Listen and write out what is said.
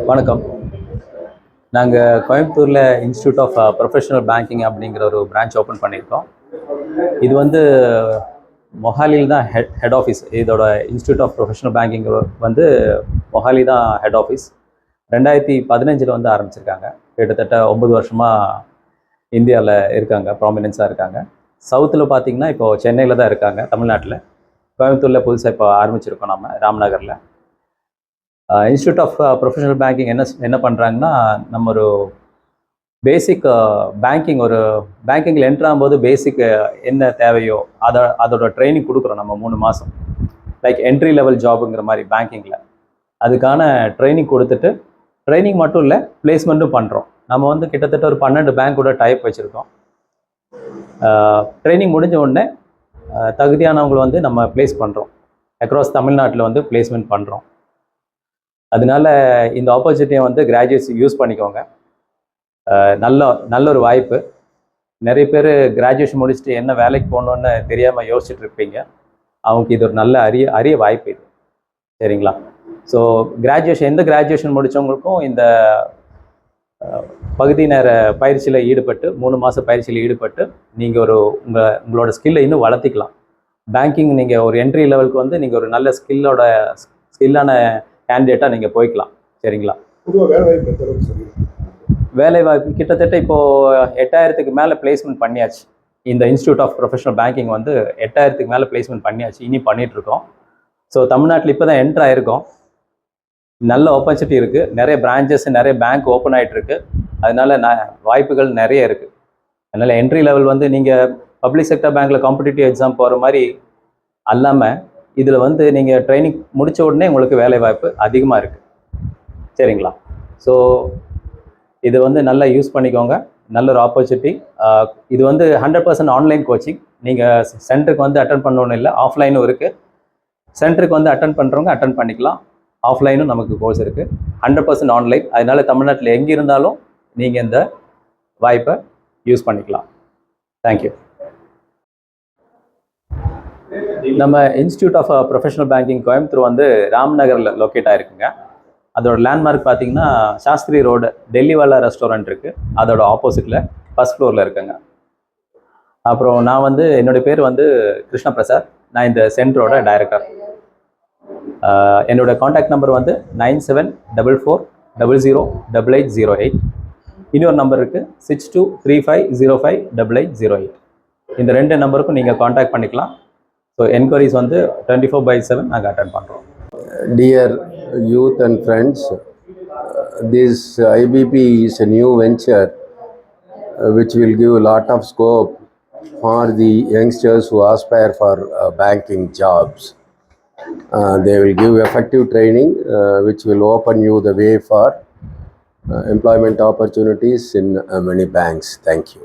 வணக்கம். நாங்கள் கோயம்புத்தூரில் இன்ஸ்டியூட் ஆஃப் ப்ரொஃபஷனல் பேங்கிங் அப்படிங்கிற ஒரு பிரான்ச் ஓப்பன் பண்ணியிருக்கோம். இது வந்து மொஹாலியில் தான் ஹெட் ஆஃபீஸ். இதோட இன்ஸ்டியூட் ஆஃப் ப்ரொஃபஷனல் பேங்கிங் வந்து மொஹாலி தான் ஹெட் ஆஃபீஸ். 2015 வந்து ஆரம்பிச்சிருக்காங்க. கிட்டத்தட்ட 9 வருஷமாக இந்தியாவில் இருக்காங்க, ப்ராமினன்ஸாக இருக்காங்க. சவுத்தில் பார்த்திங்கன்னா இப்போது சென்னையில் தான் இருக்காங்க, தமிழ்நாட்டில். கோயம்புத்தூரில் புதுசாக இப்போ ஆரம்பிச்சிருக்கோம் நம்ம ராம்நகரில். இன்ஸ்டியூட் ஆஃப் ப்ரொஃபஷனல் பேங்கிங் என்ன பண்ணுறாங்கன்னா, நம்ம ஒரு பேசிக் பேங்கிங்கில் என்ட்ரு ஆகும்போது பேசிக் என்ன தேவையோ அதோட ட்ரைனிங் கொடுக்குறோம் நம்ம 3 மாதம். லைக் என்ட்ரி லெவல் ஜாபுங்கிற மாதிரி பேங்கிங்கில் அதுக்கான ட்ரைனிங் கொடுத்துட்டு, ட்ரைனிங் மட்டும் இல்லை, பிளேஸ்மெண்ட்டும் பண்ணுறோம். நம்ம வந்து கிட்டத்தட்ட ஒரு 12 பேங்க்கோட டைப் வச்சுருக்கோம். ட்ரைனிங் முடிஞ்ச உடனே தகுதியானவங்களை வந்து நம்ம பிளேஸ் பண்ணுறோம். அக்ராஸ் தமிழ்நாட்டில் வந்து பிளேஸ்மெண்ட் பண்ணுறோம். அதனால இந்த ஆப்பர்ச்சுனிட்டியை வந்து கிராஜுவேட்ஸ் யூஸ் பண்ணிக்கோங்க. நல்ல ஒரு வாய்ப்பு. நிறைய பேர் கிராஜுவேஷன் முடிச்சுட்டு என்ன வேலைக்கு போகணுன்னு தெரியாமல் யோசிச்சுட்டு இருப்பீங்க. அவங்களுக்கு இது ஒரு நல்ல அரிய வாய்ப்பு இது. சரிங்களா? ஸோ எந்த கிராஜுவேஷன் முடித்தவங்களுக்கும் இந்த பகுதி நேர பயிற்சியில் ஈடுபட்டு 3 மாத பயிற்சியில் ஈடுபட்டு நீங்கள் உங்களோட ஸ்கில்லை இன்னும் வளர்த்திக்கலாம். பேங்கிங் நீங்கள் ஒரு என்ட்ரி லெவலுக்கு வந்து நீங்கள் ஒரு நல்ல ஸ்கில்லான கேண்டிடேட்டாக நீங்கள் போய்க்கலாம். சரிங்களா? வேலைவாய்ப்பு கிட்டத்தட்ட இப்போது 8000க்கு மேலே பிளேஸ்மெண்ட் பண்ணியாச்சு. இந்த இன்ஸ்டியூட் ஆஃப் ப்ரொஃபஷனல் பேங்கிங் வந்து 8000க்கு மேலே பிளேஸ்மெண்ட் பண்ணியாச்சு. இனி பண்ணிகிட்ருக்கோம். ஸோ தமிழ்நாட்டில் இப்போ தான் என்ட்ரு ஆகிருக்கோம். நல்ல ஆப்பர்ச்சுனிட்டி இருக்குது. நிறைய பிரான்ச்சஸ், நிறைய பேங்க் ஓப்பன் ஆகிட்டுருக்கு. அதனால வாய்ப்புகள் நிறைய இருக்குது. அதனால் என்ட்ரி லெவல் வந்து நீங்கள் பப்ளிக் செக்டர் பேங்க்கில் காம்படிட்டிவ் எக்ஸாம் போகிற மாதிரி அல்லாமல் இதில் வந்து நீங்கள் ட்ரைனிங் முடித்த உடனே உங்களுக்கு வேலை வாய்ப்பு அதிகமாக இருக்குது. சரிங்களா? ஸோ இது வந்து நல்லா யூஸ் பண்ணிக்கோங்க. நல்ல ஒரு ஆப்பர்ச்சுனிட்டி. இது வந்து 100% ஆன்லைன் கோச்சிங். நீங்கள் சென்டருக்கு வந்து அட்டன் பண்ணணும்னு இல்லை, ஆஃப்லைனும் இருக்குது. சென்டருக்கு வந்து அட்டன் பண்ணுறவங்க அட்டன் பண்ணிக்கலாம். ஆஃப்லைனும் நமக்கு கோர்ஸ் இருக்குது. 100% ஆன்லைன். அதனால தமிழ்நாட்டில் எங்கே இருந்தாலும் நீங்கள் இந்த வாய்ப்பை யூஸ் பண்ணிக்கலாம். தேங்க்யூ. நம்ம institute of professional banking Coimbatore வந்து ராம்நகரில் லொக்கேட் ஆகிருக்குங்க. அதோட லேண்ட்மார்க் பார்த்தீங்கன்னா சாஸ்திரி ரோடு, டெல்லிவாலா ரெஸ்டாரண்ட் இருக்குது. அதோட ஆப்போசிட்டில் ஃபர்ஸ்ட் ஃப்ளோரில் இருக்குங்க. அப்புறம் நான் வந்து என்னுடைய பேர் வந்து கிருஷ்ண பிரசாத். நான் இந்த சென்டரோட டைரக்டர். என்னோட காண்டாக்ட் நம்பர் வந்து 9744008808. இன்னொரு நம்பர் இருக்குது 6235058808. இந்த 2 நம்பருக்கும் நீங்கள் காண்டாக்ட் பண்ணிக்கலாம். ஸோ என்கொயரிஸ் வந்து 24/7 நாங்கள் அட்டென்ட் பண்ணுறோம். Dear youth and friends, this IBP is a new venture which will give a lot of scope for the youngsters who aspire for banking jobs. They will give effective training which will open you the way for employment opportunities in many banks. Thank you.